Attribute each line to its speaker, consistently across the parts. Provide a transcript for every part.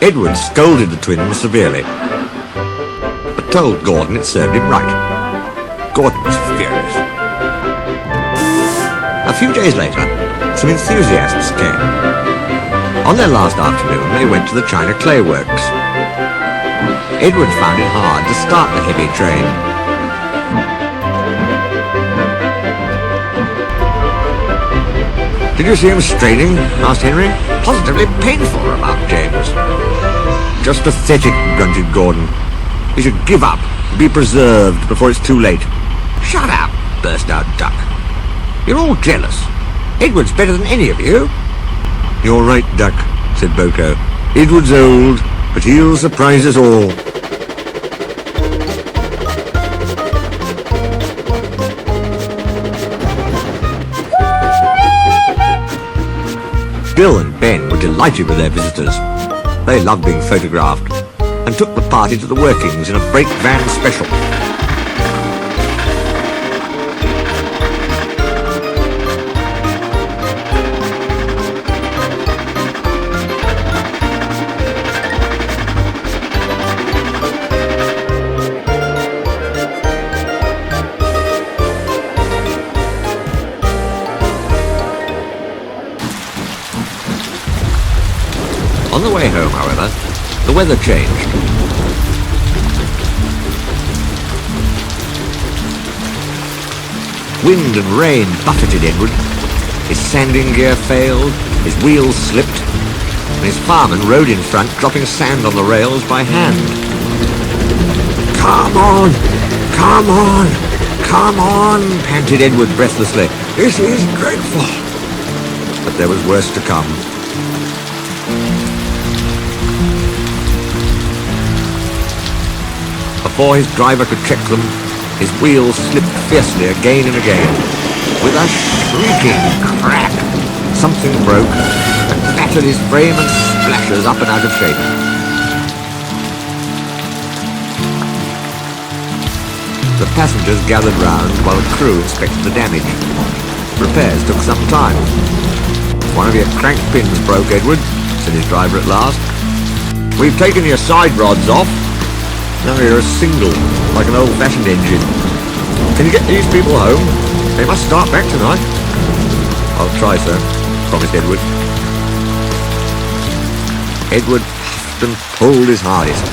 Speaker 1: Edward scolded the twins severely, but told Gordon it served him right. Gordon was furious. A few days later, some enthusiasts came. On their last afternoon, they went to the China Clay Works. Edward found it hard to start the heavy train. "Did you see him straining?" asked Henry. "Positively painful," remarked James. "Just pathetic," grunted Gordon. "He should give up, be preserved before it's too late." "Shut up," burst out Duck. "You're all jealous. Edward's better than any of you." "You're right, Duck," said Boko. "Edward's old, but he'll surprise us all." Bill and Ben were delighted with their visitors. They loved being photographed and took the party to the workings in a brake van special. On the way home, however, the weather changed. Wind and rain buffeted Edward. His sanding gear failed, his wheels slipped, and his fireman rode in front, dropping sand on the rails by hand. "Come on! Come on! Come on!" panted Edward breathlessly. "This is dreadful!" But there was worse to come. Before his driver could check them, his wheels slipped fiercely again and again. With a shrieking crack, something broke and battered his frame and splashes up and out of shape. The passengers gathered round while the crew inspected the damage. Repairs took some time. "One of your crank pins broke, Edward," said his driver at last. "We've taken your side rods off. Now you're a single, like an old-fashioned engine. Can you get these people home? They must start back tonight." "I'll try, sir," promised Edward. Edward puffed and pulled his hardest,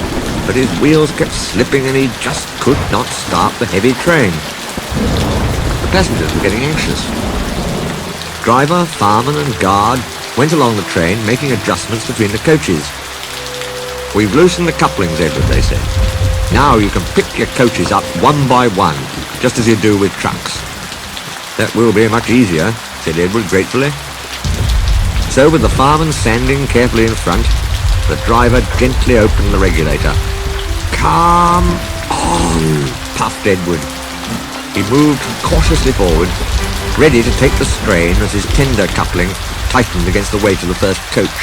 Speaker 1: but his wheels kept slipping and he just could not start the heavy train. The passengers were getting anxious. Driver, fireman and guard went along the train, making adjustments between the coaches. "We've loosened the couplings, Edward," they said. "Now you can pick your coaches up one by one, just as you do with trucks." "That will be much easier," said Edward gratefully. So with the fireman sanding carefully in front, the driver gently opened the regulator. "Come on," puffed Edward. He moved cautiously forward, ready to take the strain as his tender coupling tightened against the weight of the first coach.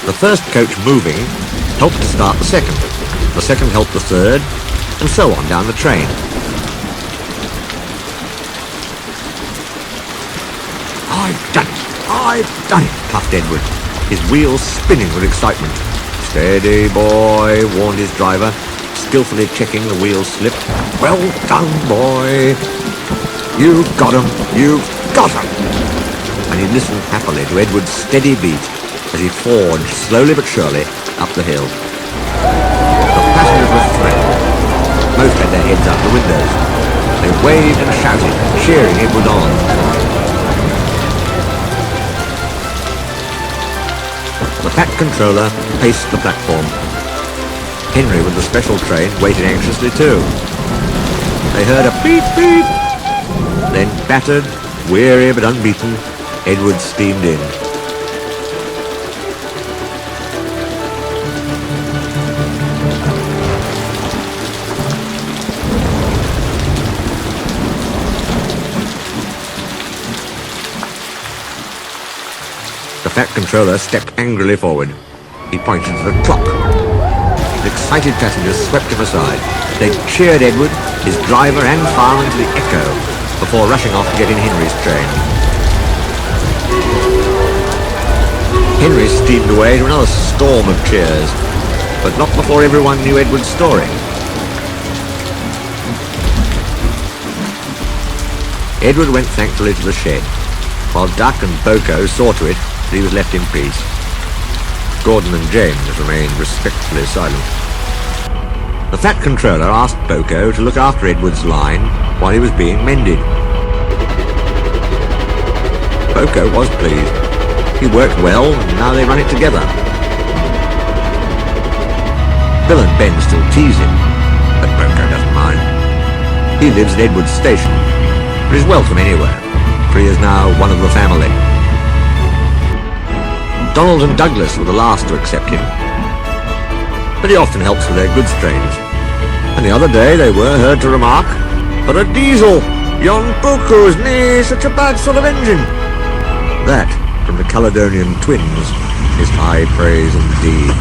Speaker 1: The first coach moving helped to start the second. The second helped the third, and so on down the train. "I've done it! I've done it!" puffed Edward, his wheels spinning with excitement. "Steady, boy," warned his driver, skillfully checking the wheel slip. "Well done, boy! You've got 'em! You've got 'em!" And he listened happily to Edward's steady beat as he forged slowly but surely up the hill. The passengers were thrilled. Most had their heads out the windows. They waved and shouted, cheering Edward on. The Fat Controller paced the platform. Henry with the special train waited anxiously too. They heard a beep beep. Then battered, weary but unbeaten, Edward steamed in. The Fat Controller stepped angrily forward. He pointed to the clock. The excited passengers swept him aside. They cheered Edward, his driver and fireman to the echo before rushing off to get in Henry's train. Henry steamed away to another storm of cheers, but not before everyone knew Edward's story. Edward went thankfully to the shed, while Duck and Boko saw to it that he was left in peace. Gordon and James remained respectfully silent. The Fat Controller asked Boko to look after Edward's line while he was being mended. Boko was pleased. He worked well, and now they run it together. Bill and Ben still tease him, but Boko doesn't mind. He lives at Edward's station, but is welcome anywhere, for he is now one of the family. Donald and Douglas were the last to accept him, but he often helps with their goods trains. And the other day they were heard to remark, "But a diesel! Yon Boko's nae such a bad sort of engine." That, from the Caledonian twins, is high praise indeed.